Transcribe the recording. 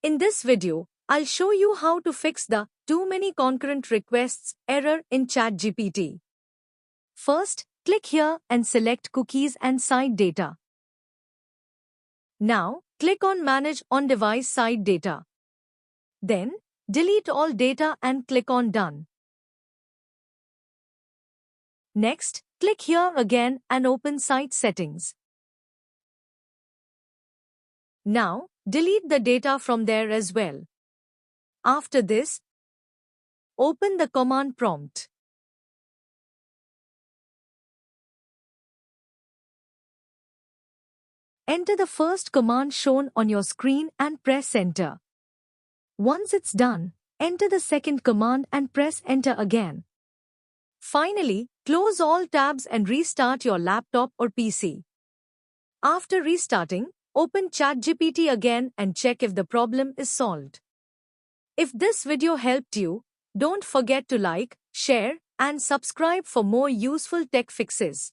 In this video, I'll show you how to fix the too many concurrent requests error in ChatGPT. First, click here and select Cookies and Side Data. Now, click on Manage On-Device Side Data. Then, delete all data and click on Done. Next, click here again and open Site Settings. Now, delete the data from there as well. After this, open the command prompt. Enter the first command shown on your screen and press Enter. Once it's done, enter the second command and press Enter again. Finally, close all tabs and restart your laptop or PC. After restarting, open ChatGPT again and check if the problem is solved. If this video helped you, don't forget to like, share, and subscribe for more useful tech fixes.